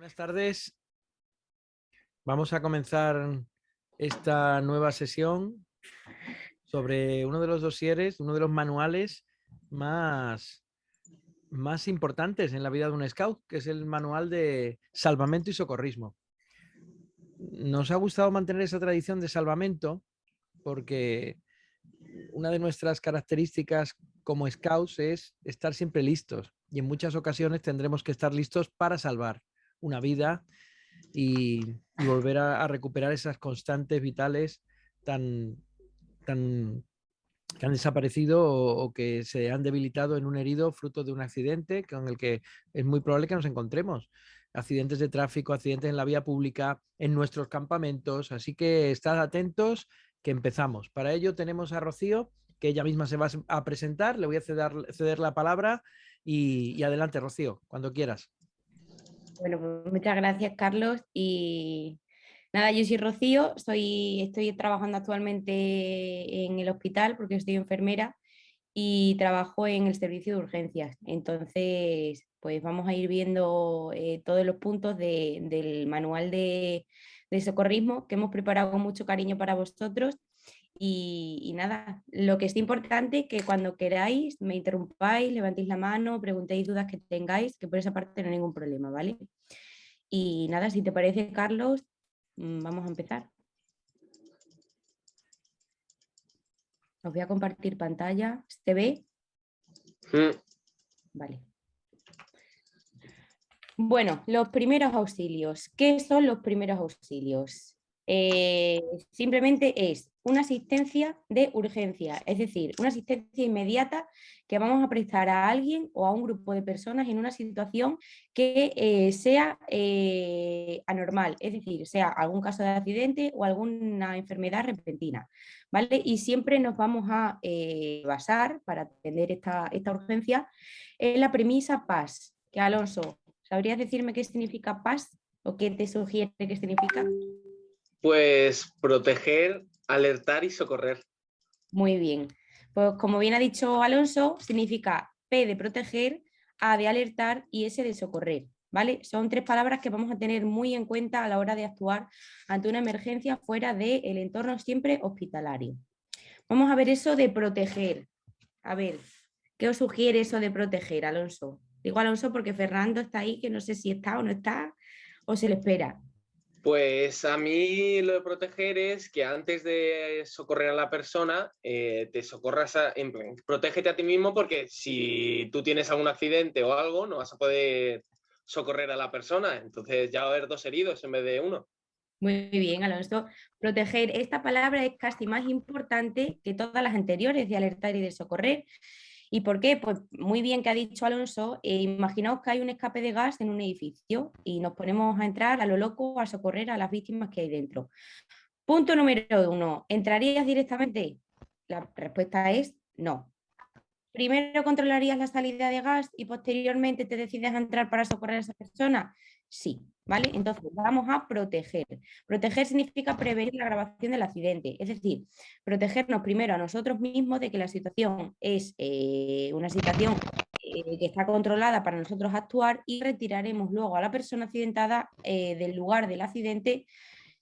Buenas tardes. Vamos a comenzar esta nueva sesión sobre uno de los dosieres, uno de los manuales más importantes en la vida de un scout, que es el manual de salvamento y socorrismo. Nos ha gustado mantener esa tradición de salvamento porque una de nuestras características como scouts es estar siempre listos, y en muchas ocasiones tendremos que estar listos para salvar una vida y volver a recuperar esas constantes vitales tan, tan que han desaparecido o que se han debilitado en un herido fruto de un accidente con el que es muy probable que nos encontremos. Accidentes de tráfico, accidentes en la vía pública, en nuestros campamentos. Así que estad atentos, que empezamos. Para ello tenemos a Rocío, que ella misma se va a presentar. Le voy a ceder la palabra y adelante, Rocío, cuando quieras. Bueno, pues muchas gracias, Carlos. Y nada, yo soy Rocío, estoy trabajando actualmente en el hospital porque estoy enfermera y trabajo en el servicio de urgencias. Entonces, pues vamos a ir viendo todos los puntos del manual de socorrismo que hemos preparado con mucho cariño para vosotros. Y nada, lo que es importante que cuando queráis me interrumpáis, levantéis la mano, preguntéis dudas que tengáis, que por esa parte no hay ningún problema, ¿vale? Y nada, si te parece, Carlos, vamos a empezar. Os voy a compartir pantalla. ¿Se ve? Vale. Bueno, los primeros auxilios. ¿Qué son los primeros auxilios? Simplemente es una asistencia de urgencia, es decir, una asistencia inmediata que vamos a prestar a alguien o a un grupo de personas en una situación que sea anormal, es decir, sea algún caso de accidente o alguna enfermedad repentina, ¿vale? Y siempre nos vamos a basar para atender esta urgencia en la premisa PAS, que Alonso, ¿sabrías decirme qué significa PAS o qué te sugiere que significa? Pues proteger, alertar y socorrer. Muy bien. Pues como bien ha dicho Alonso, significa P de proteger, A de alertar y S de socorrer, ¿vale? Son tres palabras que vamos a tener muy en cuenta a la hora de actuar ante una emergencia fuera del entorno siempre hospitalario. Vamos a ver eso de proteger. A ver, ¿qué os sugiere eso de proteger, Alonso? Digo Alonso porque Fernando está ahí, que no sé si está o no está, o se le espera. Pues a mí lo de proteger es que antes de socorrer a la persona, te socorras, protégete a ti mismo, porque si tú tienes algún accidente o algo, no vas a poder socorrer a la persona. Entonces ya va a haber dos heridos en vez de uno. Muy bien, Alonso. Proteger, esta palabra es casi más importante que todas las anteriores de alertar y de socorrer. ¿Y por qué? Pues muy bien que ha dicho Alonso, imaginaos que hay un escape de gas en un edificio y nos ponemos a entrar a lo loco a socorrer a las víctimas que hay dentro. Punto número 1, ¿entrarías directamente? La respuesta es no. ¿Primero controlarías la salida de gas y posteriormente te decides a entrar para socorrer a esa persona? Sí, ¿vale? Entonces vamos a proteger. Proteger significa prevenir la agravación del accidente, es decir, protegernos primero a nosotros mismos de que la situación es una situación que está controlada para nosotros actuar, y retiraremos luego a la persona accidentada del lugar del accidente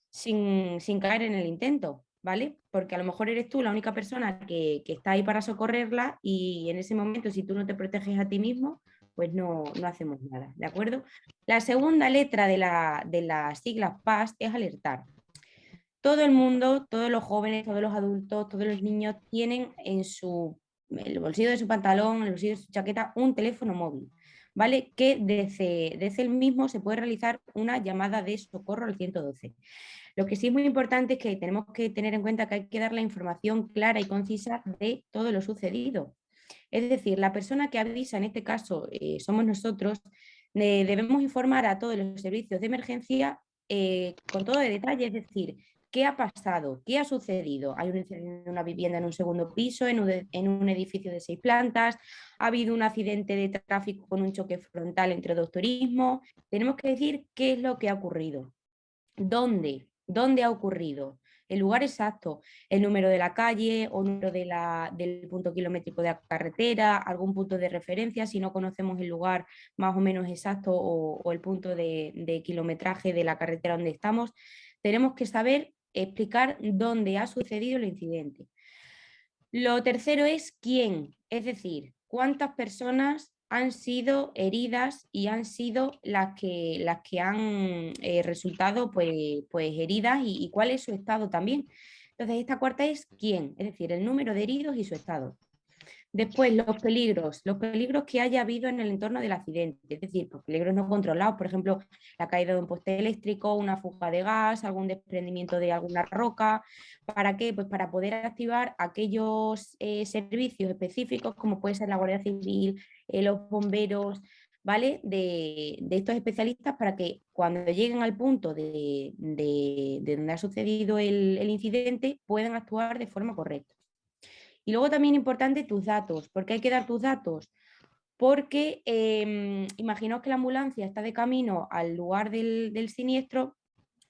sin caer en el intento, ¿vale? Porque a lo mejor eres tú la única persona que está ahí para socorrerla, y en ese momento, si tú no te proteges a ti mismo, pues no hacemos nada, ¿de acuerdo? La segunda letra de las siglas PAS es alertar. Todo el mundo, todos los jóvenes, todos los adultos, todos los niños tienen en el bolsillo de su pantalón, en el bolsillo de su chaqueta, un teléfono móvil, ¿vale? Que desde el mismo se puede realizar una llamada de socorro al 112. Lo que sí es muy importante es que tenemos que tener en cuenta que hay que dar la información clara y concisa de todo lo sucedido. Es decir, la persona que avisa, en este caso somos nosotros, debemos informar a todos los servicios de emergencia con todo de detalle, es decir, qué ha pasado, qué ha sucedido. Hay un incendio en una vivienda en un segundo piso, en un edificio de 6 plantas, ha habido un accidente de tráfico con un choque frontal entre dos turismos. Tenemos que decir qué es lo que ha ocurrido. ¿Dónde ha ocurrido? el lugar exacto, el número de la calle o número del punto kilométrico de la carretera, algún punto de referencia, si no conocemos el lugar más o menos exacto o el punto de kilometraje de la carretera donde estamos, tenemos que saber explicar dónde ha sucedido el incidente. Lo tercero es quién, es decir, cuántas personas han sido heridas y han sido las que han resultado pues heridas y cuál es su estado también. Entonces, esta cuarta es quién, es decir, el número de heridos y su estado. Después, los peligros que haya habido en el entorno del accidente, es decir, pues, peligros no controlados, por ejemplo, la caída de un poste eléctrico, una fuga de gas, algún desprendimiento de alguna roca. ¿Para qué? Pues para poder activar aquellos servicios específicos, como puede ser la Guardia Civil, los bomberos, ¿vale? De estos especialistas para que cuando lleguen al punto de donde ha sucedido el incidente puedan actuar de forma correcta. Y luego también importante tus datos. ¿Por qué hay que dar tus datos? Porque imaginaos que la ambulancia está de camino al lugar del siniestro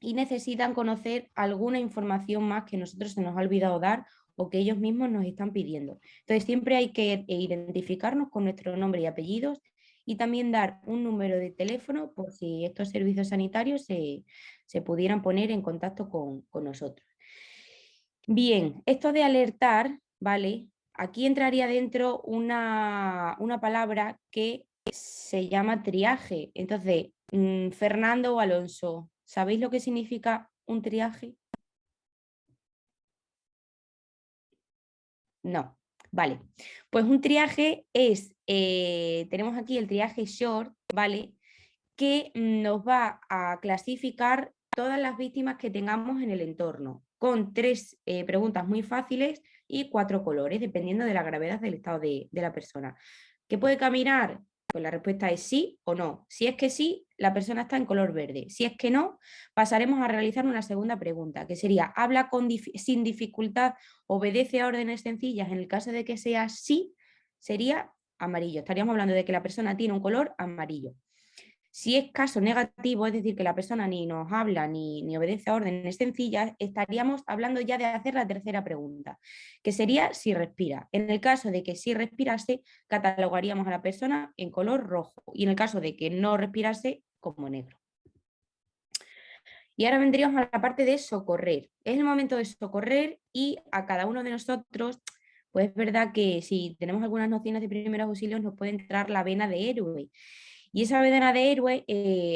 y necesitan conocer alguna información más que nosotros se nos ha olvidado dar o que ellos mismos nos están pidiendo. Entonces siempre hay que identificarnos con nuestro nombre y apellidos y también dar un número de teléfono por si estos servicios sanitarios se pudieran poner en contacto con nosotros. Bien, esto de alertar, ¿vale? Aquí entraría dentro una palabra que se llama triaje. Entonces, Fernando o Alonso, ¿sabéis lo que significa un triaje? No, vale. Pues un triaje es, tenemos aquí el triaje short, ¿vale? Que nos va a clasificar todas las víctimas que tengamos en el entorno, con 3 preguntas muy fáciles y 4 colores, dependiendo de la gravedad del estado de la persona. ¿Qué puede caminar? Pues la respuesta es sí o no. Si es que sí, la persona está en color verde. Si es que no, pasaremos a realizar una segunda pregunta, que sería, ¿habla sin dificultad, obedece a órdenes sencillas? En el caso de que sea sí, sería amarillo. Estaríamos hablando de que la persona tiene un color amarillo. Si es caso negativo, es decir, que la persona ni nos habla ni obedece a órdenes sencillas, estaríamos hablando ya de hacer la tercera pregunta, que sería si respira. En el caso de que sí respirase, catalogaríamos a la persona en color rojo y en el caso de que no respirase, como negro. Y ahora vendríamos a la parte de socorrer. Es el momento de socorrer y a cada uno de nosotros, pues es verdad que si tenemos algunas nociones de primeros auxilios nos puede entrar la vena de héroe. Y esa vena de héroe,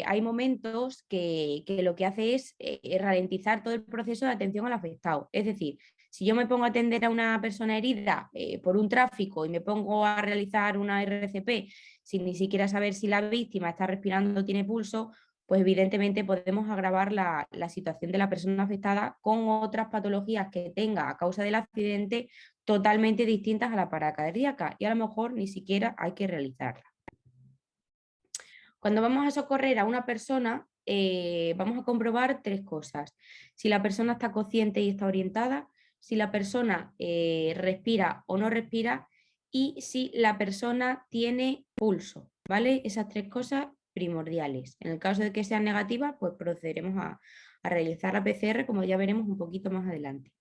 hay momentos que lo que hace es ralentizar todo el proceso de atención al afectado. Es decir, si yo me pongo a atender a una persona herida por un tráfico y me pongo a realizar una RCP sin ni siquiera saber si la víctima está respirando o tiene pulso, pues evidentemente podemos agravar la situación de la persona afectada con otras patologías que tenga a causa del accidente totalmente distintas a la parada cardíaca y a lo mejor ni siquiera hay que realizarla. Cuando vamos a socorrer a una persona, vamos a comprobar 3 cosas. Si la persona está consciente y está orientada, si la persona respira o no respira y si la persona tiene pulso, ¿vale? Esas 3 cosas primordiales. En el caso de que sean negativas, pues procederemos a realizar la PCR, como ya veremos un poquito más adelante.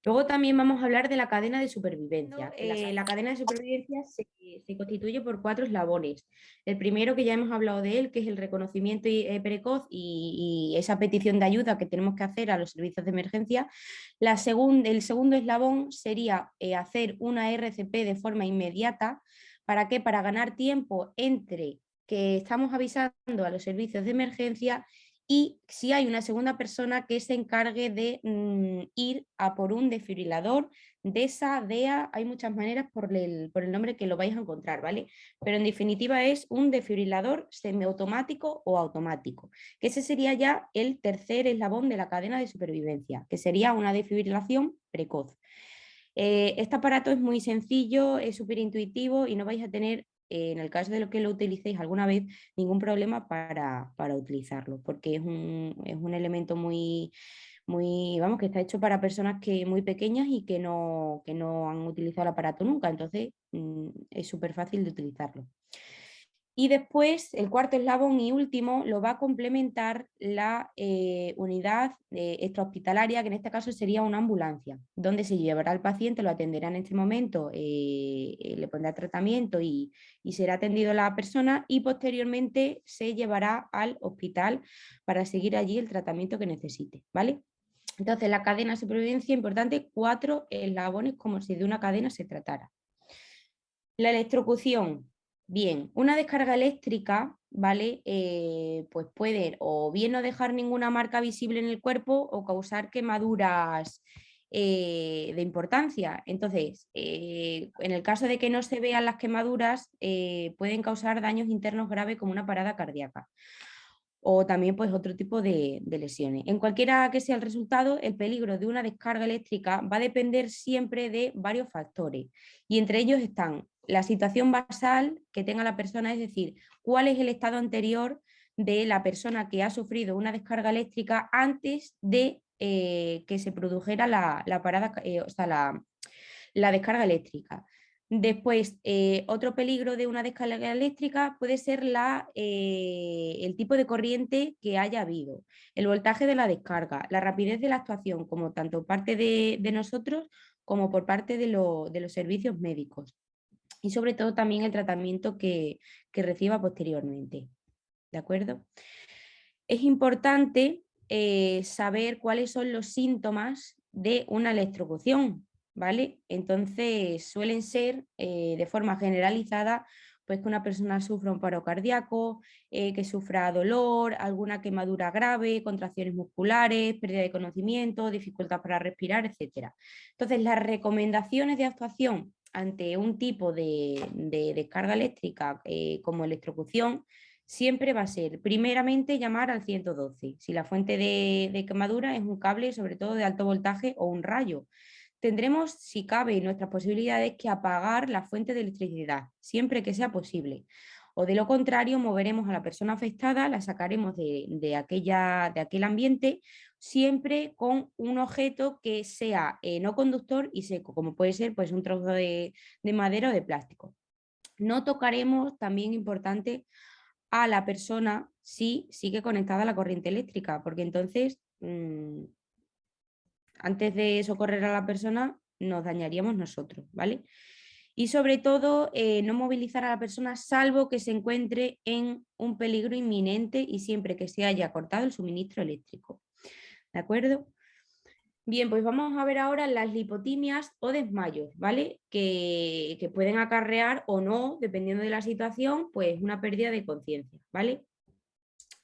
Luego también vamos a hablar de la cadena de supervivencia. La cadena de supervivencia se constituye por 4 eslabones. El primero, que ya hemos hablado de él, que es el reconocimiento precoz y esa petición de ayuda que tenemos que hacer a los servicios de emergencia. El segundo eslabón sería hacer una RCP de forma inmediata. ¿Para qué? Para ganar tiempo entre que estamos avisando a los servicios de emergencia y si hay una segunda persona que se encargue de ir a por un desfibrilador, DESA, DEA, hay muchas maneras por el nombre que lo vais a encontrar, ¿vale? Pero en definitiva es un desfibrilador semiautomático o automático, que ese sería ya el tercer eslabón de la cadena de supervivencia, que sería una desfibrilación precoz. Este aparato es muy sencillo, es súper intuitivo y no vais a tener, en el caso de lo que lo utilicéis alguna vez, ningún problema para utilizarlo, porque es un elemento vamos, que está hecho para personas muy pequeñas y que no han utilizado el aparato nunca, entonces es súper fácil de utilizarlo. Y después, el cuarto eslabón y último, lo va a complementar la unidad extrahospitalaria, que en este caso sería una ambulancia, donde se llevará al paciente, lo atenderá en este momento, le pondrá tratamiento y será atendido la persona, y posteriormente se llevará al hospital para seguir allí el tratamiento que necesite, ¿vale? Entonces, la cadena de supervivencia, importante, 4 eslabones, como si de una cadena se tratara. La electrocución. Bien, una descarga eléctrica, ¿vale? Pues puede o bien no dejar ninguna marca visible en el cuerpo o causar quemaduras de importancia. Entonces, en el caso de que no se vean las quemaduras, pueden causar daños internos graves como una parada cardíaca o también pues otro tipo de lesiones. En cualquiera que sea el resultado, el peligro de una descarga eléctrica va a depender siempre de varios factores, y entre ellos están la situación basal que tenga la persona, es decir, cuál es el estado anterior de la persona que ha sufrido una descarga eléctrica antes de que se produjera la parada, o sea, la descarga eléctrica. Después, otro peligro de una descarga eléctrica puede ser el tipo de corriente que haya habido, el voltaje de la descarga, la rapidez de la actuación, como tanto parte de nosotros como por parte de los servicios médicos, y sobre todo también el tratamiento que reciba posteriormente. ¿De acuerdo? Es importante saber cuáles son los síntomas de una electrocución, ¿vale? Entonces suelen ser de forma generalizada, pues que una persona sufra un paro cardíaco, que sufra dolor, alguna quemadura grave, contracciones musculares, pérdida de conocimiento, dificultad para respirar, etc. Entonces, las recomendaciones de actuación ante un tipo de descarga eléctrica como electrocución siempre va a ser primeramente llamar al 112, si la fuente de quemadura es un cable sobre todo de alto voltaje o un rayo. Tendremos, si cabe en nuestras posibilidades, que apagar la fuente de electricidad, siempre que sea posible. O de lo contrario, moveremos a la persona afectada, la sacaremos de aquel ambiente, siempre con un objeto que sea no conductor y seco, como puede ser pues, un trozo de madera o de plástico. No tocaremos, también importante, a la persona si sigue conectada a la corriente eléctrica, porque entonces antes de socorrer a la persona nos dañaríamos nosotros, ¿vale? Y sobre todo no movilizar a la persona salvo que se encuentre en un peligro inminente y siempre que se haya cortado el suministro eléctrico. ¿De acuerdo? Bien, pues vamos a ver ahora las lipotimias o desmayos, ¿vale? Que pueden acarrear o no, dependiendo de la situación, pues una pérdida de conciencia, ¿vale?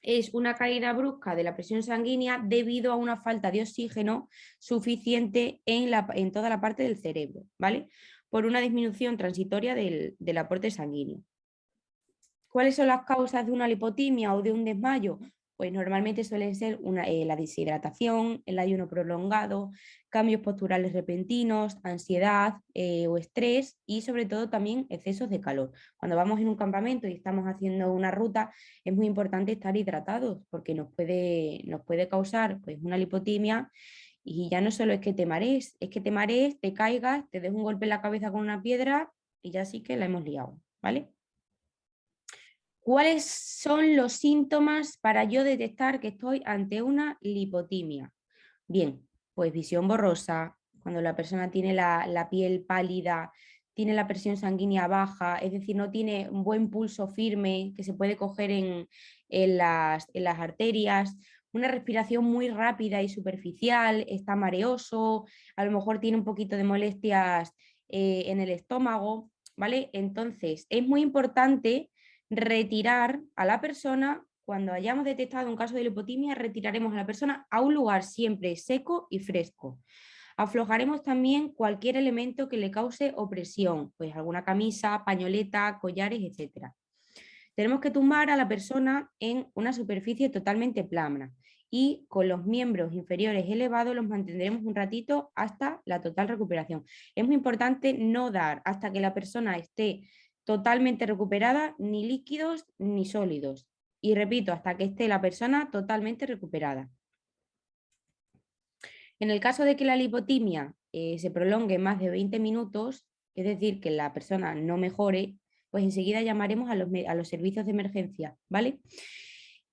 Es una caída brusca de la presión sanguínea debido a una falta de oxígeno suficiente en toda la parte del cerebro, ¿vale? Por una disminución transitoria del aporte sanguíneo. ¿Cuáles son las causas de una lipotimia o de un desmayo? Pues normalmente suelen ser la deshidratación, el ayuno prolongado, cambios posturales repentinos, ansiedad o estrés, y sobre todo también excesos de calor. Cuando vamos en un campamento y estamos haciendo una ruta, es muy importante estar hidratados porque nos puede causar pues, una lipotimia, y ya no solo es que te marees, es que te marees, te caigas, te des un golpe en la cabeza con una piedra y ya sí que la hemos liado, ¿vale? ¿Cuáles son los síntomas para yo detectar que estoy ante una lipotimia? Bien, pues visión borrosa, cuando la persona tiene la piel pálida, tiene la presión sanguínea baja, es decir, no tiene un buen pulso firme que se puede coger en las arterias, una respiración muy rápida y superficial, está mareoso, a lo mejor tiene un poquito de molestias en el estómago, ¿vale? Entonces, es muy importante retirar a la persona. Cuando hayamos detectado un caso de lipotimia, retiraremos a la persona a un lugar siempre seco y fresco. Aflojaremos también cualquier elemento que le cause opresión, pues alguna camisa, pañoleta, collares, etc. Tenemos que tumbar a la persona en una superficie totalmente plana y con los miembros inferiores elevados los mantendremos un ratito hasta la total recuperación. Es muy importante no dar hasta que la persona esté totalmente recuperada ni líquidos ni sólidos. Y repito, hasta que esté la persona totalmente recuperada. En el caso de que la lipotimia se prolongue más de 20 minutos, es decir, que la persona no mejore, pues enseguida llamaremos a los servicios de emergencia, ¿vale?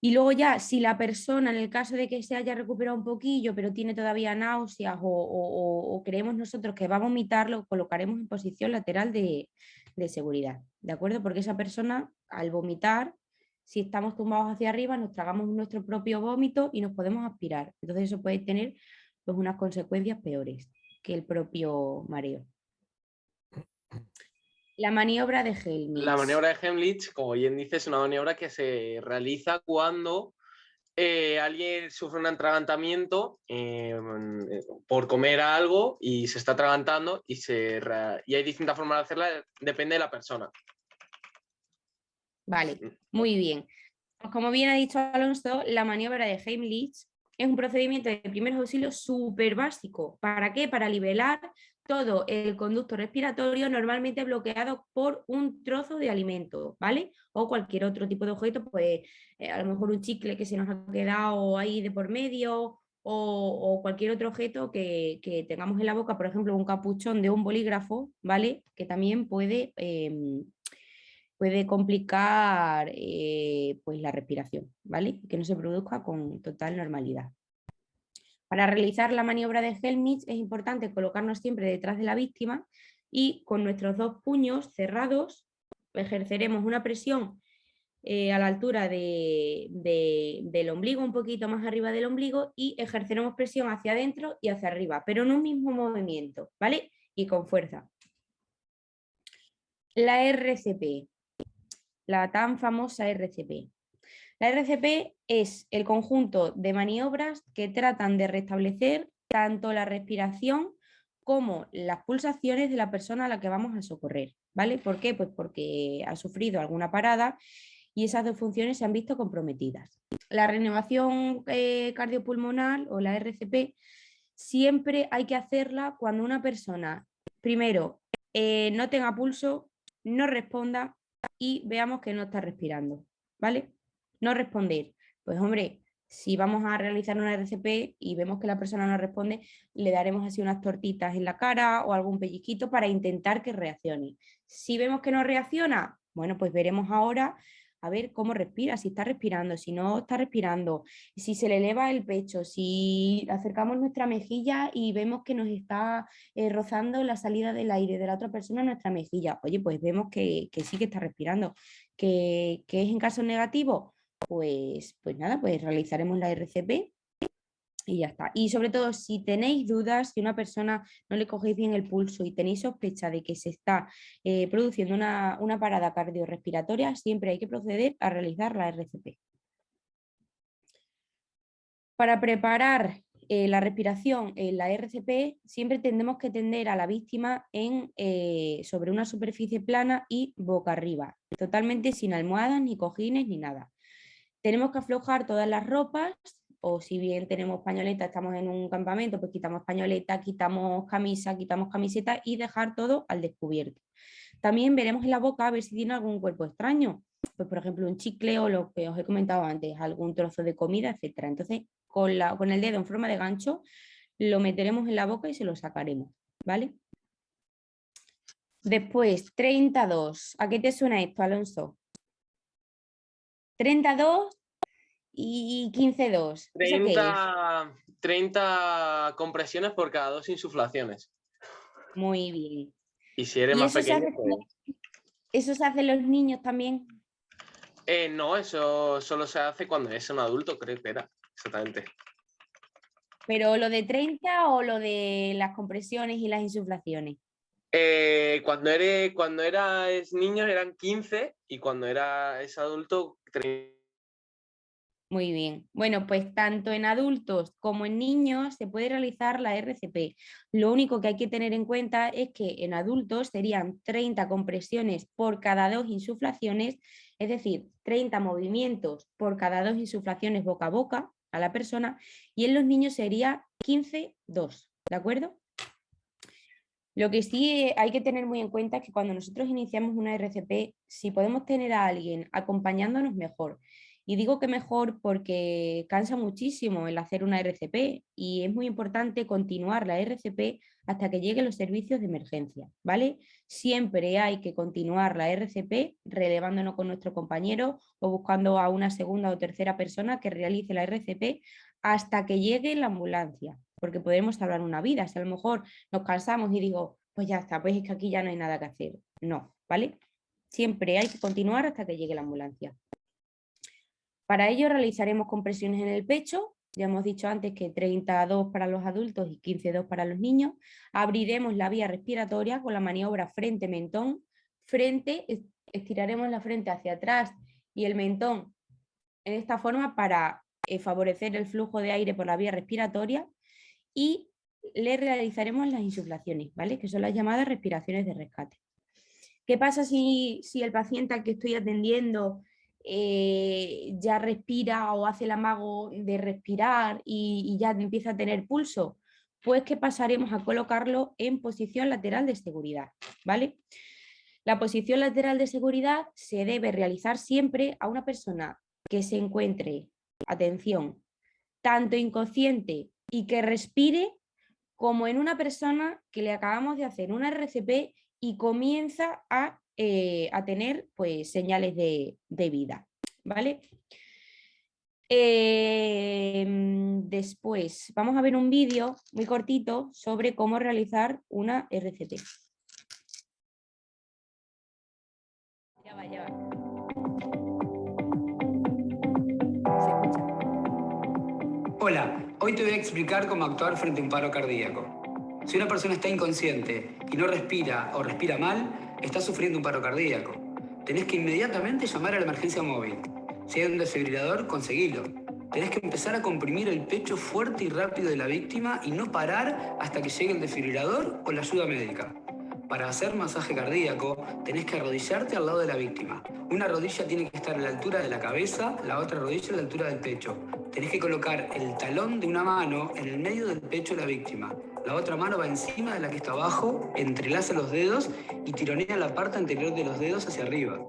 Y luego ya, si la persona, en el caso de que se haya recuperado un poquillo, pero tiene todavía náuseas o creemos nosotros que va a vomitar, lo colocaremos en posición lateral de seguridad, ¿de acuerdo? Porque esa persona, al vomitar, si estamos tumbados hacia arriba, nos tragamos nuestro propio vómito y nos podemos aspirar. Entonces eso puede tener pues, unas consecuencias peores que el propio mareo. La maniobra de Helmholtz. La maniobra de Helmholtz, como bien dice, es una maniobra que se realiza cuando alguien sufre un atragantamiento por comer algo y se está atragantando y hay distintas formas de hacerla, depende de la persona. Vale, muy bien. Pues como bien ha dicho Alonso, la maniobra de Heimlich es un procedimiento de primeros auxilios súper básico. ¿Para qué? Para nivelar todo el conducto respiratorio normalmente bloqueado por un trozo de alimento, ¿vale? O cualquier otro tipo de objeto, pues a lo mejor un chicle que se nos ha quedado ahí de por medio o cualquier otro objeto que tengamos en la boca, por ejemplo, un capuchón de un bolígrafo, ¿vale? Que también puede complicar pues la respiración, ¿vale? Que no se produzca con total normalidad. Para realizar la maniobra de Helmholtz es importante colocarnos siempre detrás de la víctima y con nuestros dos puños cerrados ejerceremos una presión a la altura del ombligo, un poquito más arriba del ombligo, y ejerceremos presión hacia adentro y hacia arriba, pero en un mismo movimiento, ¿vale? Y con fuerza. La RCP, la tan famosa RCP. La RCP es el conjunto de maniobras que tratan de restablecer tanto la respiración como las pulsaciones de la persona a la que vamos a socorrer, ¿vale? ¿Por qué? Pues porque ha sufrido alguna parada y esas dos funciones se han visto comprometidas. La reanimación cardiopulmonar o la RCP siempre hay que hacerla cuando una persona, primero, no tenga pulso, no responda y veamos que no está respirando, ¿vale? No responder. Pues hombre, si vamos a realizar una RCP y vemos que la persona no responde, le daremos así unas tortitas en la cara o algún pellizquito para intentar que reaccione. Si vemos que no reacciona, bueno, pues veremos ahora a ver cómo respira, si está respirando, si no está respirando, si se le eleva el pecho, si acercamos nuestra mejilla y vemos que nos está rozando la salida del aire de la otra persona a nuestra mejilla. Oye, pues vemos que sí que está respirando. ¿Que es en caso negativo? Pues nada, pues realizaremos la RCP y ya está. Y sobre todo, si tenéis dudas, si una persona no le cogéis bien el pulso y tenéis sospecha de que se está produciendo una parada cardiorrespiratoria, siempre hay que proceder a realizar la RCP. Para preparar la respiración en la RCP, siempre tendremos que tender a la víctima sobre una superficie plana y boca arriba, totalmente sin almohadas, ni cojines, ni nada. Tenemos que aflojar todas las ropas, o si bien tenemos pañoleta, estamos en un campamento, pues quitamos pañoleta, quitamos camisa, quitamos camiseta y dejar todo al descubierto. También veremos en la boca a ver si tiene algún cuerpo extraño, pues por ejemplo un chicle o lo que os he comentado antes, algún trozo de comida, etcétera. Entonces con el dedo en forma de gancho lo meteremos en la boca y se lo sacaremos, ¿vale? Después, 32. ¿A qué te suena esto, Alonso? 32 y 15-2. 30 compresiones por cada 2 insuflaciones. Muy bien. Y si eres más pequeño, pues... ¿Eso se hace en los niños también? No, eso solo se hace cuando es un adulto, creo que era, exactamente. ¿Pero lo de 30 o lo de las compresiones y las insuflaciones? Cuando eras niño eran 15 y cuando eras adulto 30. Muy bien. Bueno, pues tanto en adultos como en niños se puede realizar la RCP. Lo único que hay que tener en cuenta es que en adultos serían 30 compresiones por cada 2 insuflaciones, es decir, 30 movimientos por cada 2 insuflaciones boca a boca a la persona, y en los niños sería 15-2, ¿de acuerdo? Lo que sí hay que tener muy en cuenta es que cuando nosotros iniciamos una RCP, si podemos tener a alguien acompañándonos, mejor. Y digo que mejor porque cansa muchísimo el hacer una RCP y es muy importante continuar la RCP hasta que lleguen los servicios de emergencia, ¿vale? Siempre hay que continuar la RCP relevándonos con nuestro compañero o buscando a una segunda o tercera persona que realice la RCP hasta que llegue la ambulancia, porque podemos salvar una vida. Si a lo mejor nos cansamos y digo, pues ya está, pues es que aquí ya no hay nada que hacer. No, ¿vale? Siempre hay que continuar hasta que llegue la ambulancia. Para ello realizaremos compresiones en el pecho, ya hemos dicho antes que 32 para los adultos y 15,2 para los niños. Abriremos la vía respiratoria con la maniobra frente-mentón. Estiraremos la frente hacia atrás y el mentón en esta forma para favorecer el flujo de aire por la vía respiratoria y le realizaremos las insuflaciones, ¿vale? Que son las llamadas respiraciones de rescate. ¿Qué pasa si el paciente al que estoy atendiendo ya respira o hace el amago de respirar y ya empieza a tener pulso? Pues que pasaremos a colocarlo en posición lateral de seguridad, ¿vale? La posición lateral de seguridad se debe realizar siempre a una persona que se encuentre, atención, tanto inconsciente y que respire, como en una persona que le acabamos de hacer una RCP y comienza a tener pues, señales de vida, ¿vale? Después vamos a ver un vídeo muy cortito sobre cómo realizar una RCP. Ya va, ya va. Se escucha. Hola, hoy te voy a explicar cómo actuar frente a un paro cardíaco. Si una persona está inconsciente y no respira o respira mal, está sufriendo un paro cardíaco. Tenés que inmediatamente llamar a la emergencia móvil. Si hay un desfibrilador, conseguilo. Tenés que empezar a comprimir el pecho fuerte y rápido de la víctima y no parar hasta que llegue el desfibrilador o la ayuda médica. Para hacer masaje cardíaco, tenés que arrodillarte al lado de la víctima. Una rodilla tiene que estar a la altura de la cabeza, la otra rodilla a la altura del pecho. Tenés que colocar el talón de una mano en el medio del pecho de la víctima. La otra mano va encima de la que está abajo, entrelaza los dedos y tironea la parte anterior de los dedos hacia arriba.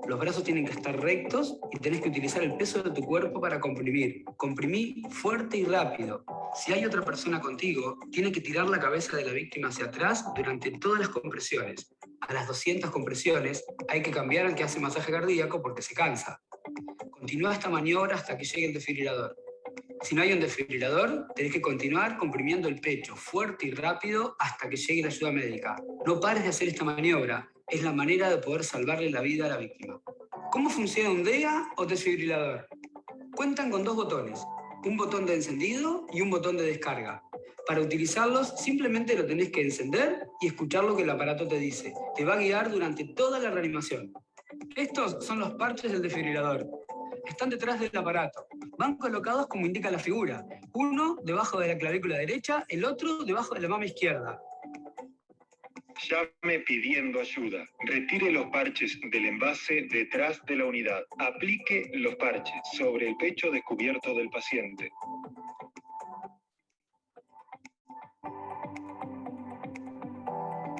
Los brazos tienen que estar rectos y tenés que utilizar el peso de tu cuerpo para comprimir. Comprimí fuerte y rápido. Si hay otra persona contigo, tiene que tirar la cabeza de la víctima hacia atrás durante todas las compresiones. A las 200 compresiones hay que cambiar al que hace masaje cardíaco porque se cansa. Continúa esta maniobra hasta que llegue el desfibrilador. Si no hay un desfibrilador, tenés que continuar comprimiendo el pecho fuerte y rápido hasta que llegue la ayuda médica. No pares de hacer esta maniobra. Es la manera de poder salvarle la vida a la víctima. ¿Cómo funciona un DEA o desfibrilador? Cuentan con dos botones, un botón de encendido y un botón de descarga. Para utilizarlos, simplemente lo tenés que encender y escuchar lo que el aparato te dice. Te va a guiar durante toda la reanimación. Estos son los parches del desfibrilador. Están detrás del aparato. Van colocados como indica la figura. Uno debajo de la clavícula derecha, el otro debajo de la mama izquierda. Llame pidiendo ayuda. Retire los parches del envase detrás de la unidad. Aplique los parches sobre el pecho descubierto del paciente.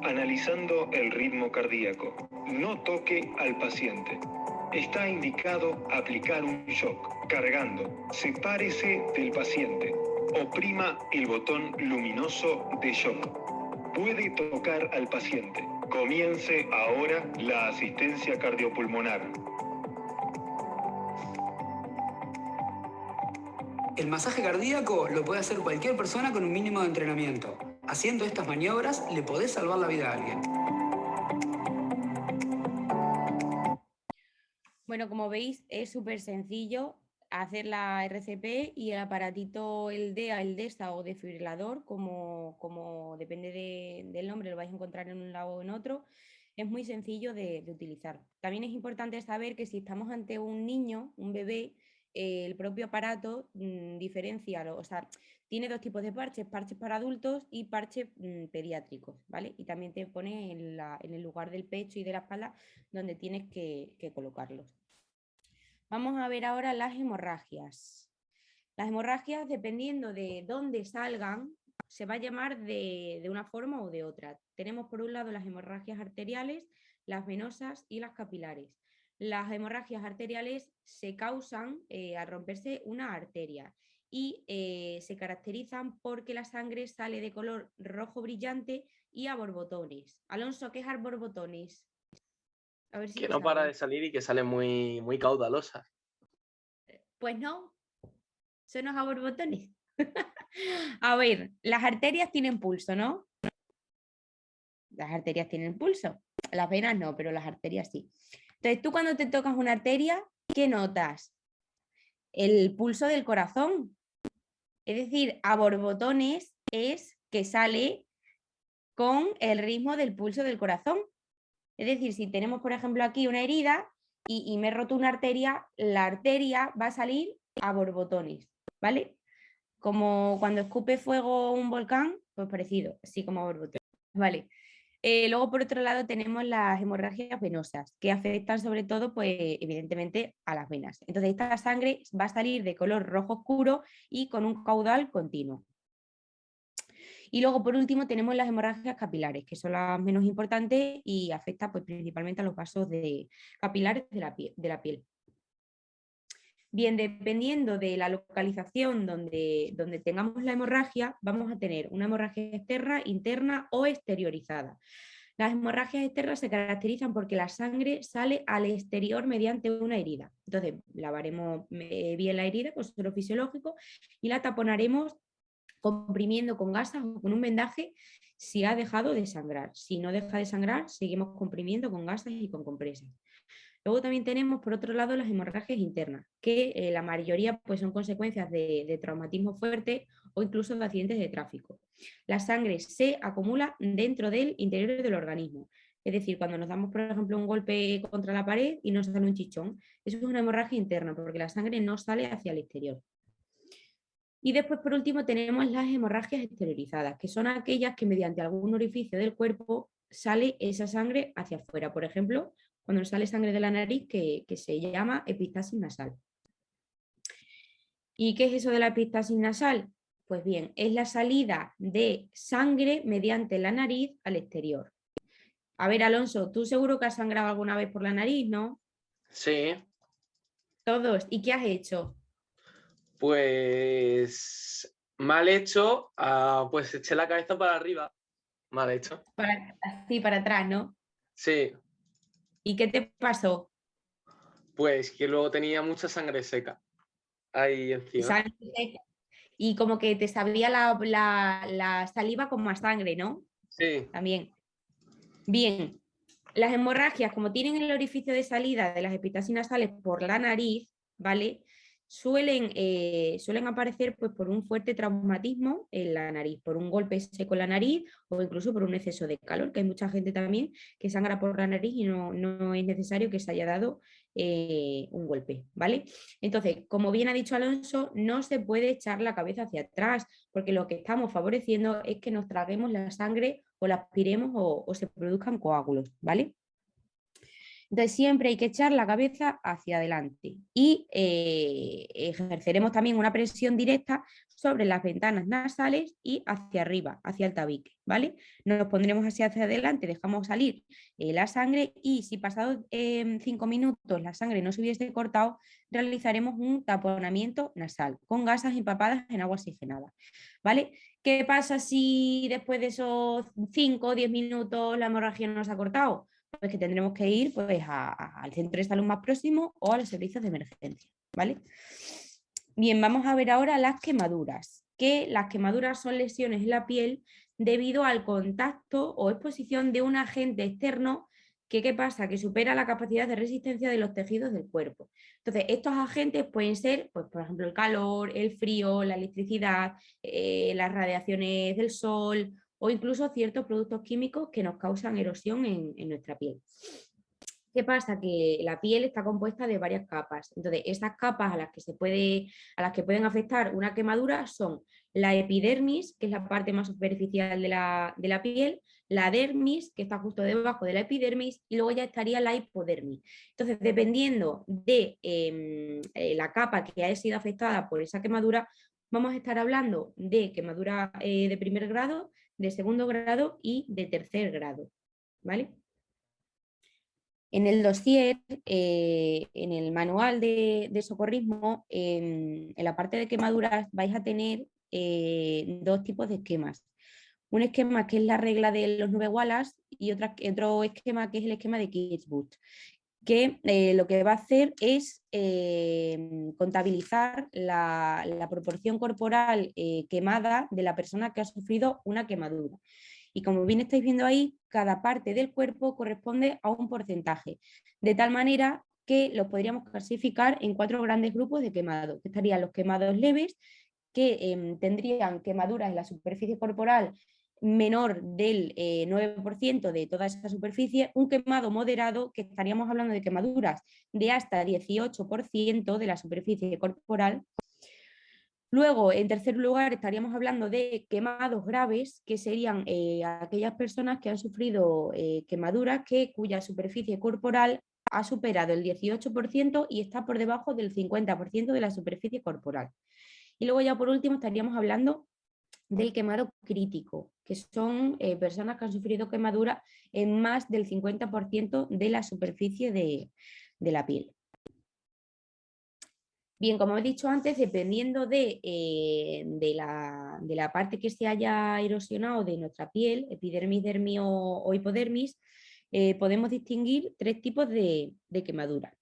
Analizando el ritmo cardíaco. No toque al paciente. Está indicado aplicar un shock. Cargando. Sepárese del paciente. Oprima el botón luminoso de shock. Puede tocar al paciente. Comience ahora la asistencia cardiopulmonar. El masaje cardíaco lo puede hacer cualquier persona con un mínimo de entrenamiento. Haciendo estas maniobras le podés salvar la vida a alguien. Bueno, como veis, es súper sencillo hacer la RCP y el aparatito, el DEA, el DESA o desfibrilador, como depende del nombre, lo vais a encontrar en un lado o en otro, es muy sencillo de utilizar. También es importante saber que si estamos ante un niño, un bebé, el propio aparato diferencia, o sea, tiene dos tipos de parches, parches para adultos y parches pediátricos, ¿vale? Y también te pone en el lugar del pecho y de la espalda donde tienes que colocarlos. Vamos a ver ahora las hemorragias. Las hemorragias, dependiendo de dónde salgan, se va a llamar de una forma o de otra. Tenemos por un lado las hemorragias arteriales, las venosas y las capilares. Las hemorragias arteriales se causan al romperse una arteria y se caracterizan porque la sangre sale de color rojo brillante y a borbotones. Alonso, ¿qué es a borbotones? A ver si Que lo no para de sabes. salir y que sale muy, muy caudalosa. Pues no, son los a borbotones. A ver, las arterias tienen pulso, ¿no? Las arterias tienen pulso. Las venas no, pero las arterias sí. Entonces, tú cuando te tocas una arteria, ¿qué notas? El pulso del corazón. Es decir, a borbotones es que sale con el ritmo del pulso del corazón. Es decir, si tenemos, por ejemplo, aquí una herida y me he roto una arteria, la arteria va a salir a borbotones, ¿vale? Como cuando escupe fuego un volcán, pues parecido, así como a borbotones, ¿vale? Luego, por otro lado, tenemos las hemorragias venosas, que afectan sobre todo, pues, evidentemente, a las venas. Entonces, esta sangre va a salir de color rojo oscuro y con un caudal continuo. Y luego, por último, tenemos las hemorragias capilares, que son las menos importantes y afectan, pues, principalmente a los vasos capilares de la piel. Bien, dependiendo de la localización donde tengamos la hemorragia, vamos a tener una hemorragia externa, interna o exteriorizada. Las hemorragias externas se caracterizan porque la sangre sale al exterior mediante una herida. Entonces, lavaremos bien la herida con suero fisiológico y la taponaremos comprimiendo con gasas o con un vendaje si ha dejado de sangrar. Si no deja de sangrar, seguimos comprimiendo con gasas y con compresas. Luego también tenemos, por otro lado, las hemorragias internas, que la mayoría, pues, son consecuencias de traumatismo fuerte o incluso de accidentes de tráfico. La sangre se acumula dentro del interior del organismo. Es decir, cuando nos damos, por ejemplo, un golpe contra la pared y nos sale un chichón, eso es una hemorragia interna, porque la sangre no sale hacia el exterior. Y después, por último, tenemos las hemorragias exteriorizadas, que son aquellas que mediante algún orificio del cuerpo sale esa sangre hacia afuera. Por ejemplo, cuando nos sale sangre de la nariz, que se llama epistasis nasal. ¿Y qué es eso de la epistasis nasal? Pues bien, es la salida de sangre mediante la nariz al exterior. A ver, Alonso, tú seguro que has sangrado alguna vez por la nariz, ¿no? Sí, Todos. ¿Y qué has hecho? pues mal hecho, pues eché la cabeza para arriba. Mal hecho. Así para atrás, ¿no? Sí, ¿Y qué te pasó? pues que luego tenía mucha sangre seca ahí encima. Y como que te sabía la saliva como a sangre, ¿no? Sí, También. Bien, las hemorragias, como tienen el orificio de salida de las epistasis nasales por la nariz, ¿vale? Suelen aparecer, pues, por un fuerte traumatismo en la nariz, por un golpe seco en la nariz o incluso por un exceso de calor, que hay mucha gente también que sangra por la nariz y no es necesario que se haya dado un golpe, ¿vale? Entonces, como bien ha dicho Alonso, no se puede echar la cabeza hacia atrás, porque lo que estamos favoreciendo es que nos traguemos la sangre o la aspiremos o se produzcan coágulos, ¿vale? Entonces siempre hay que echar la cabeza hacia adelante y ejerceremos también una presión directa sobre las ventanas nasales y hacia arriba, hacia el tabique, ¿vale? Nos pondremos así hacia adelante, dejamos salir la sangre y si pasados 5 minutos la sangre no se hubiese cortado, realizaremos un taponamiento nasal con gasas empapadas en agua oxigenada, ¿vale? ¿Qué pasa si después de esos 5 o 10 minutos la hemorragia no se ha cortado? Pues que tendremos que ir, pues, al centro de salud más próximo o a los servicios de emergencia, ¿vale? Bien, vamos a ver ahora las quemaduras, que las quemaduras son lesiones en la piel debido al contacto o exposición de un agente externo que, ¿qué pasa? Que supera la capacidad de resistencia de los tejidos del cuerpo. Entonces, estos agentes pueden ser, pues, por ejemplo, el calor, el frío, la electricidad, las radiaciones del sol o incluso ciertos productos químicos que nos causan erosión en nuestra piel. ¿Qué pasa? Que la piel está compuesta de varias capas. Entonces, esas capas a las que pueden afectar una quemadura son la epidermis, que es la parte más superficial de la piel, la dermis, que está justo debajo de la epidermis, y luego ya estaría la hipodermis. Entonces, dependiendo de la capa que haya sido afectada por esa quemadura, vamos a estar hablando de quemadura de primer grado, de segundo grado y de tercer grado, ¿vale? En el dossier, en el manual de socorrismo, en la parte de quemaduras vais a tener dos tipos de esquemas. Un esquema que es la regla de los 9 Wallace y otro esquema que es el esquema de Kirchhoff, que lo que va a hacer es contabilizar la proporción corporal quemada de la persona que ha sufrido una quemadura. Y como bien estáis viendo ahí, cada parte del cuerpo corresponde a un porcentaje, de tal manera que los podríamos clasificar en 4 grandes grupos de quemados. Estarían los quemados leves, que tendrían quemaduras en la superficie corporal menor del 9% de toda esa superficie, un quemado moderado, que estaríamos hablando de quemaduras de hasta 18% de la superficie corporal. Luego, en tercer lugar, estaríamos hablando de quemados graves, que serían aquellas personas que han sufrido quemaduras cuya superficie corporal ha superado el 18% y está por debajo del 50% de la superficie corporal. Y luego ya por último estaríamos hablando del quemado crítico, que son personas que han sufrido quemaduras en más del 50% de la superficie de la piel. Bien, como he dicho antes, dependiendo de la parte que se haya erosionado de nuestra piel, epidermis, dermis o hipodermis, podemos distinguir 3 tipos de quemaduras.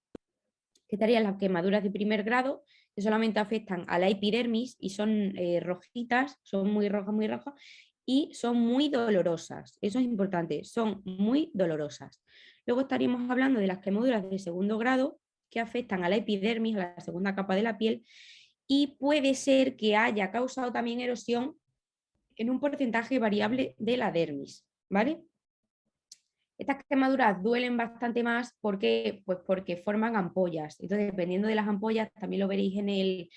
Que estarían las quemaduras de primer grado, que solamente afectan a la epidermis y son rojitas, son muy rojas y son muy dolorosas. Eso es importante, son muy dolorosas. Luego estaríamos hablando de las quemaduras de segundo grado, que afectan a la epidermis, a la segunda capa de la piel, y puede ser que haya causado también erosión en un porcentaje variable de la dermis, ¿vale? Estas quemaduras duelen bastante más porque, pues porque forman ampollas. Entonces, dependiendo de las ampollas, también lo veréis en el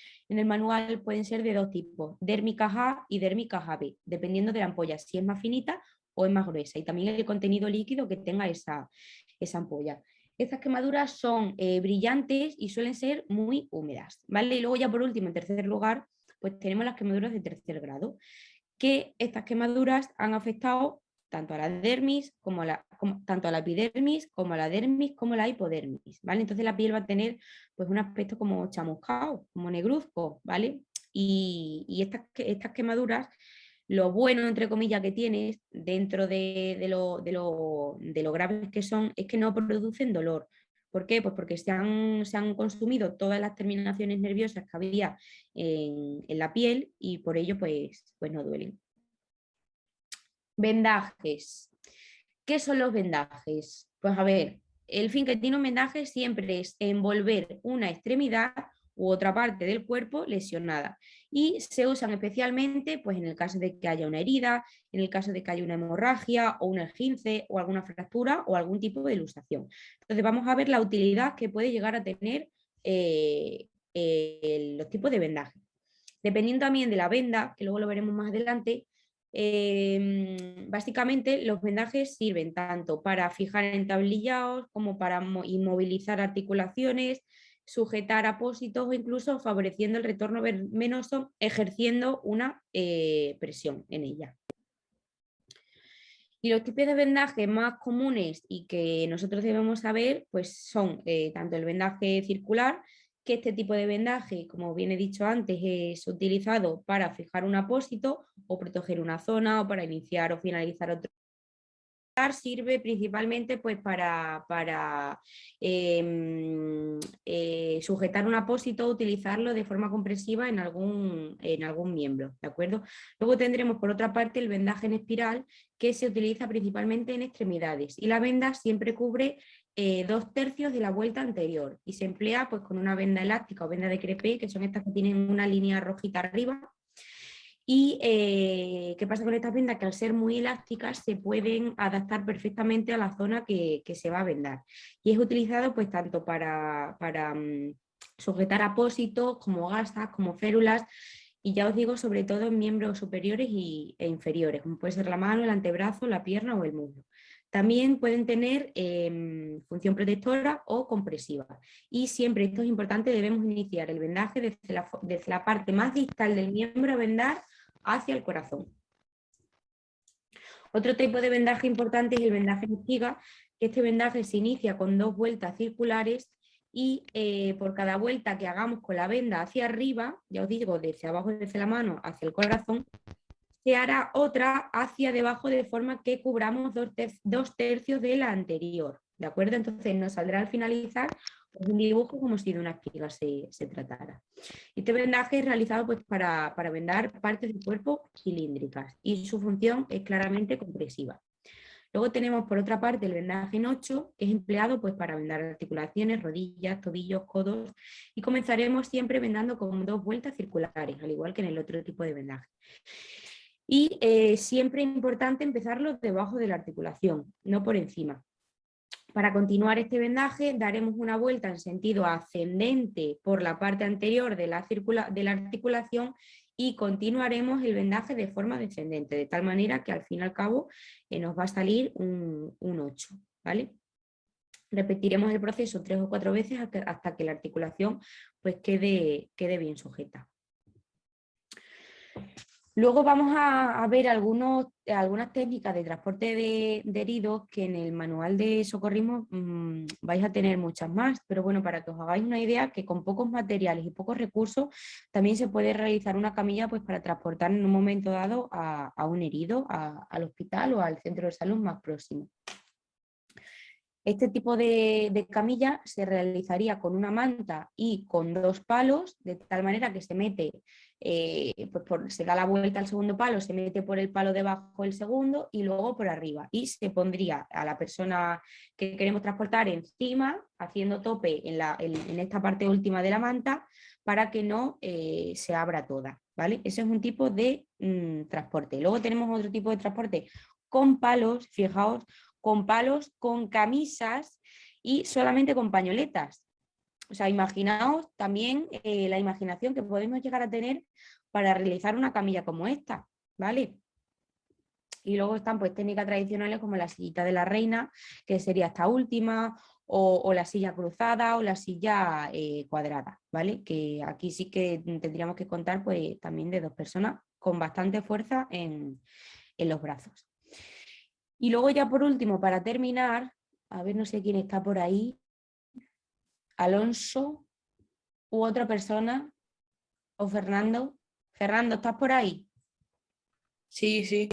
manual, pueden ser de 2 tipos, dérmicas A y dérmicas AB, dependiendo de la ampolla, si es más finita o es más gruesa, y también el contenido líquido que tenga esa ampolla. Estas quemaduras son brillantes y suelen ser muy húmedas, ¿vale? Y luego ya por último, en tercer lugar, pues tenemos las quemaduras de tercer grado, que estas quemaduras han afectado tanto a la dermis, tanto a la epidermis, como a la dermis, como a la hipodermis, ¿vale? Entonces la piel va a tener pues un aspecto como chamuscado, como negruzco, ¿vale? Y estas quemaduras, lo bueno, entre comillas, que tienes dentro de lo graves que son, es que no producen dolor. ¿Por qué? Pues porque se han consumido todas las terminaciones nerviosas que había en la piel y por ello pues no duelen. Vendajes. ¿Qué son los vendajes? Pues a ver, el fin que tiene un vendaje siempre es envolver una extremidad u otra parte del cuerpo lesionada, y se usan especialmente pues en el caso de que haya una herida, en el caso de que haya una hemorragia o un esguince o alguna fractura o algún tipo de luxación. Entonces vamos a ver la utilidad que puede llegar a tener los tipos de vendaje. Dependiendo también de la venda, que luego lo veremos más adelante, básicamente los vendajes sirven tanto para fijar entablillados como para inmovilizar articulaciones, sujetar apósitos o incluso favoreciendo el retorno venoso, ejerciendo una presión en ella. Y los tipos de vendajes más comunes y que nosotros debemos saber pues son tanto el vendaje circular, que este tipo de vendaje, como bien he dicho antes, es utilizado para fijar un apósito o proteger una zona o para iniciar o finalizar otro. Sirve principalmente pues, para sujetar un apósito, utilizarlo de forma compresiva en algún miembro, ¿de acuerdo? Luego tendremos por otra parte el vendaje en espiral, que se utiliza principalmente en extremidades, y la venda siempre cubre 2/3 de la vuelta anterior y se emplea pues, con una venda elástica o venda de crepé, que son estas que tienen una línea rojita arriba. Y ¿qué pasa con estas vendas? Que al ser muy elásticas se pueden adaptar perfectamente a la zona que se va a vendar. Y es utilizado pues tanto para sujetar apósitos, como gasas, como férulas, y ya os digo, sobre todo en miembros superiores e inferiores, como puede ser la mano, el antebrazo, la pierna o el muslo. También pueden tener función protectora o compresiva. Y siempre, esto es importante, debemos iniciar el vendaje desde la parte más distal del miembro a vendar hacia el corazón. Otro tipo de vendaje importante es el vendaje en espiga, que este vendaje se inicia con 2 vueltas circulares y por cada vuelta que hagamos con la venda hacia arriba, ya os digo, desde abajo desde la mano hacia el corazón, se hará otra hacia debajo de forma que cubramos 2 tercios de la anterior, ¿de acuerdo? Entonces nos saldrá al finalizar un dibujo como si de una espiga se tratara. Este vendaje es realizado pues, para vendar partes del cuerpo cilíndricas y su función es claramente compresiva. Luego tenemos por otra parte el vendaje en 8, que es empleado pues, para vendar articulaciones, rodillas, tobillos, codos, y comenzaremos siempre vendando con 2 vueltas circulares, al igual que en el otro tipo de vendaje. Y siempre es importante empezarlo debajo de la articulación, no por encima. Para continuar este vendaje daremos una vuelta en sentido ascendente por la parte anterior de la articulación y continuaremos el vendaje de forma descendente, de tal manera que al fin y al cabo nos va a salir un 8, ¿vale? Repetiremos el proceso 3 o 4 veces hasta que la articulación pues, quede bien sujeta. Luego vamos a ver algunas técnicas de transporte de heridos que en el manual de socorrismo vais a tener muchas más, pero bueno, para que os hagáis una idea que con pocos materiales y pocos recursos también se puede realizar una camilla pues, para transportar en un momento dado a un herido al hospital o al centro de salud más próximo. Este tipo de camilla se realizaría con una manta y con 2 palos, de tal manera que se mete, se da la vuelta al segundo palo, se mete por el palo debajo el segundo y luego por arriba. Y se pondría a la persona que queremos transportar encima, haciendo tope en esta parte última de la manta, para que no se abra toda, ¿vale? Ese es un tipo de transporte. Luego tenemos otro tipo de transporte con palos, fijaos, con palos, con camisas y solamente con pañoletas. O sea, imaginaos también la imaginación que podemos llegar a tener para realizar una camilla como esta, ¿vale? Y luego están pues técnicas tradicionales como la sillita de la reina, que sería esta última, o la silla cruzada o la silla cuadrada, ¿vale? Que aquí sí que tendríamos que contar pues también de 2 personas con bastante fuerza en los brazos. Y luego ya por último, para terminar, a ver, no sé quién está por ahí, Alonso u otra persona, o Fernando. Fernando, ¿estás por ahí? Sí, sí.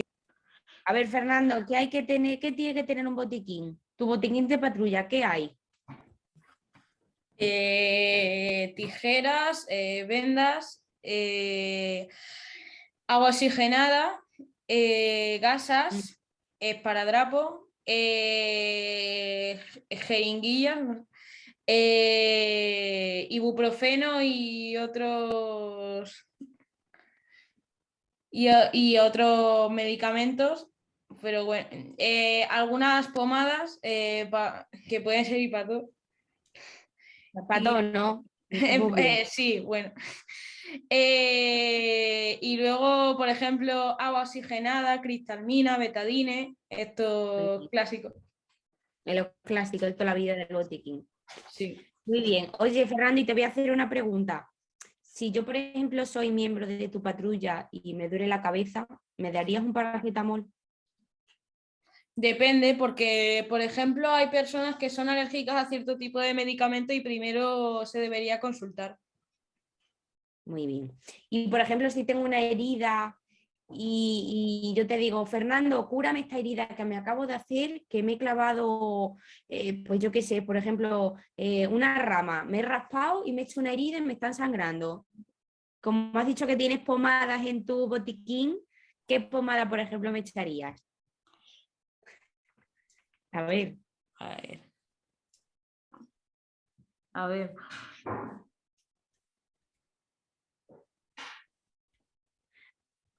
A ver, Fernando, ¿qué hay que tener? ¿Qué tiene que tener un botiquín? Tu botiquín de patrulla, ¿qué hay? Tijeras, vendas, agua oxigenada, gasas, esparadrapo, jeringuillas, ibuprofeno y otros medicamentos, pero bueno, algunas pomadas que pueden servir para todo. Para todo, ¿no? Sí, bueno. Y luego, por ejemplo, agua oxigenada, cristalmina, betadine, estos clásicos. Los clásicos de toda la vida del botiquín. Sí. Muy bien. Oye, Fernando, y te voy a hacer una pregunta. Si yo, por ejemplo, soy miembro de tu patrulla y me duele la cabeza, ¿me darías un paracetamol? Depende, porque, por ejemplo, hay personas que son alérgicas a cierto tipo de medicamento y primero se debería consultar. Muy bien. Y, por ejemplo, si tengo una herida y yo te digo, Fernando, cúrame esta herida que me acabo de hacer, que me he clavado, pues yo qué sé, por ejemplo, una rama, me he raspado y me he hecho una herida y me están sangrando. Como has dicho que tienes pomadas en tu botiquín, ¿qué pomada, por ejemplo, me echarías? A ver. A ver.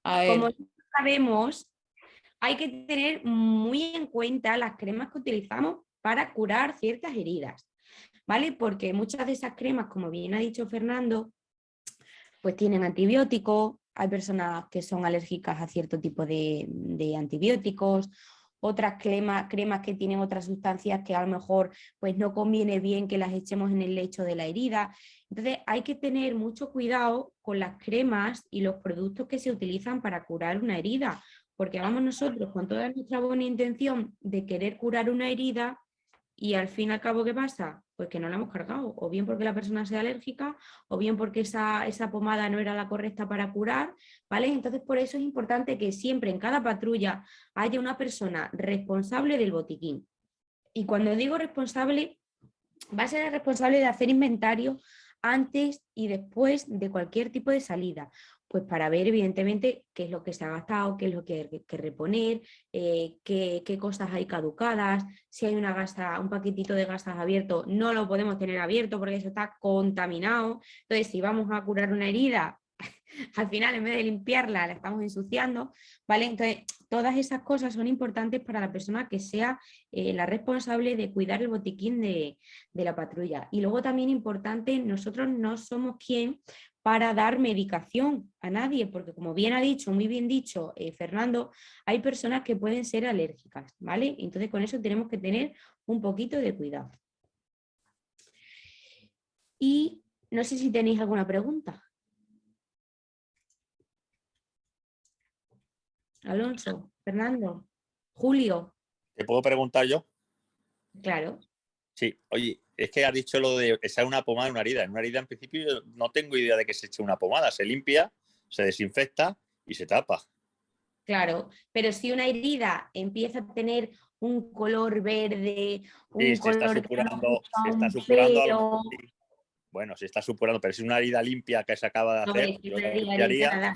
Como sabemos, hay que tener muy en cuenta las cremas que utilizamos para curar ciertas heridas, ¿vale? Porque muchas de esas cremas, como bien ha dicho Fernando, pues tienen antibióticos, hay personas que son alérgicas a cierto tipo de antibióticos, otras cremas que tienen otras sustancias que a lo mejor pues no conviene bien que las echemos en el lecho de la herida. Entonces hay que tener mucho cuidado con las cremas y los productos que se utilizan para curar una herida, porque vamos nosotros con toda nuestra buena intención de querer curar una herida y al fin y al cabo, ¿qué pasa? Pues que no la hemos cargado, o bien porque la persona sea alérgica, o bien porque esa pomada no era la correcta para curar, ¿vale? Entonces, por eso es importante que siempre en cada patrulla haya una persona responsable del botiquín. Y cuando digo responsable, va a ser el responsable de hacer inventario antes y después de cualquier tipo de salida, pues para ver evidentemente qué es lo que se ha gastado, qué es lo que hay que reponer, qué cosas hay caducadas, si hay una gasa, un paquetito de gasas abierto, no lo podemos tener abierto porque eso está contaminado. Entonces, si vamos a curar una herida, al final en vez de limpiarla la estamos ensuciando, ¿vale? Entonces, todas esas cosas son importantes para la persona que sea la responsable de cuidar el botiquín de la patrulla. Y luego también importante, nosotros no somos quien para dar medicación a nadie, porque como bien ha dicho, muy bien dicho Fernando, hay personas que pueden ser alérgicas, ¿vale? Entonces con eso tenemos que tener un poquito de cuidado. Y no sé si tenéis alguna pregunta. Alonso, Fernando, Julio. ¿Te puedo preguntar yo? Claro. Sí, oye, es que has dicho lo de echar una pomada en una herida. En una herida, en principio, yo no tengo idea de que se eche una pomada. Se limpia, se desinfecta y se tapa. Claro, pero si una herida empieza a tener un color verde, un Sí, color se está un supurando a lo pelo, mejor. Sí. Bueno, se está supurando, pero si es una herida limpia que se acaba de no, hacer, es que yo una la herida limpiaría, nada,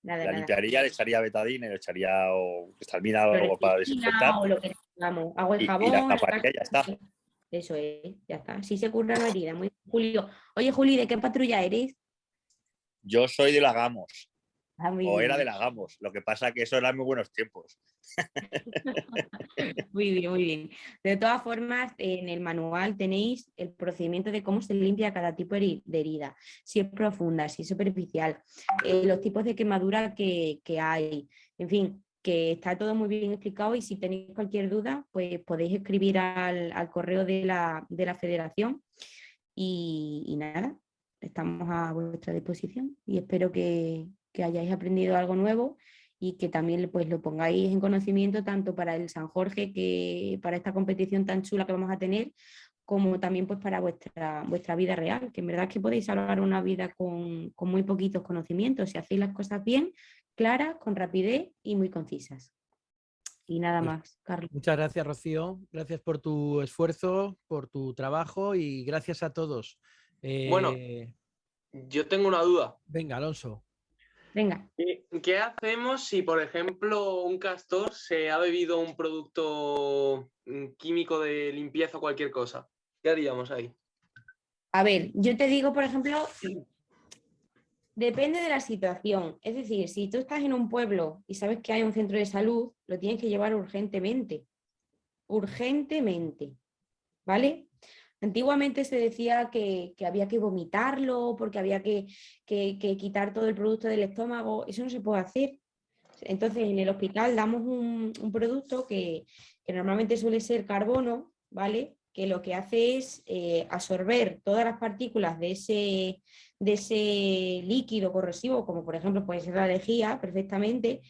nada, la nada. limpiaría, le echaría betadine, le echaría o estalmina o algo para Clorexidina desinfectar o lo que tengamos, agua y y la jabón. taparía y ya está. Eso es, ya está. Si se cura una herida, muy Julio. Oye, Juli, ¿de qué patrulla eres? Yo soy de la Gamos, Ah, muy o era de bien. la Gamos. Lo que pasa que eso eran muy buenos tiempos. Muy bien, muy bien. De todas formas, en el manual tenéis el procedimiento de cómo se limpia cada tipo de herida, si es profunda, si es superficial, los tipos de quemadura que hay, en fin, que está todo muy bien explicado y si tenéis cualquier duda, pues podéis escribir al correo de la federación y nada, estamos a vuestra disposición y espero que hayáis aprendido algo nuevo y que también pues, lo pongáis en conocimiento tanto para el San Jorge, que para esta competición tan chula que vamos a tener, como también pues, para vuestra vida real, que en verdad es que podéis salvar una vida con muy poquitos conocimientos, si hacéis las cosas bien, claras, con rapidez y muy concisas. Y nada Pues, más, Carlos. muchas gracias, Rocío. Gracias por tu esfuerzo, por tu trabajo y gracias a todos. Bueno, yo tengo una duda. Venga, Alonso. Venga. ¿Qué hacemos si, por ejemplo, un castor se ha bebido un producto químico de limpieza o cualquier cosa? ¿Qué haríamos ahí? A ver, yo te digo, por ejemplo, depende de la situación. Es decir, si tú estás en un pueblo y sabes que hay un centro de salud, lo tienes que llevar urgentemente. Urgentemente. ¿Vale? Antiguamente se decía que había que vomitarlo porque había que quitar todo el producto del estómago. Eso no se puede hacer. Entonces, en el hospital damos un producto que normalmente suele ser carbono, ¿vale? Que lo que hace es absorber todas las partículas de ese líquido corrosivo, como por ejemplo puede ser la lejía, perfectamente.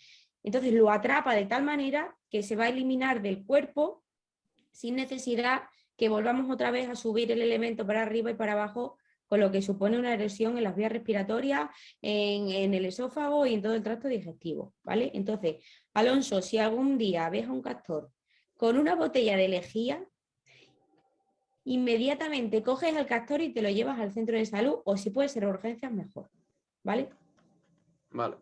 Entonces lo atrapa de tal manera que se va a eliminar del cuerpo sin necesidad que volvamos otra vez a subir el elemento para arriba y para abajo, con lo que supone una erosión en las vías respiratorias, en el esófago y en todo el tracto digestivo, ¿vale? Entonces, Alonso, si algún día ves a un castor con una botella de lejía, inmediatamente coges el castor y te lo llevas al centro de salud o si puede ser urgencias, mejor, ¿vale? Vale.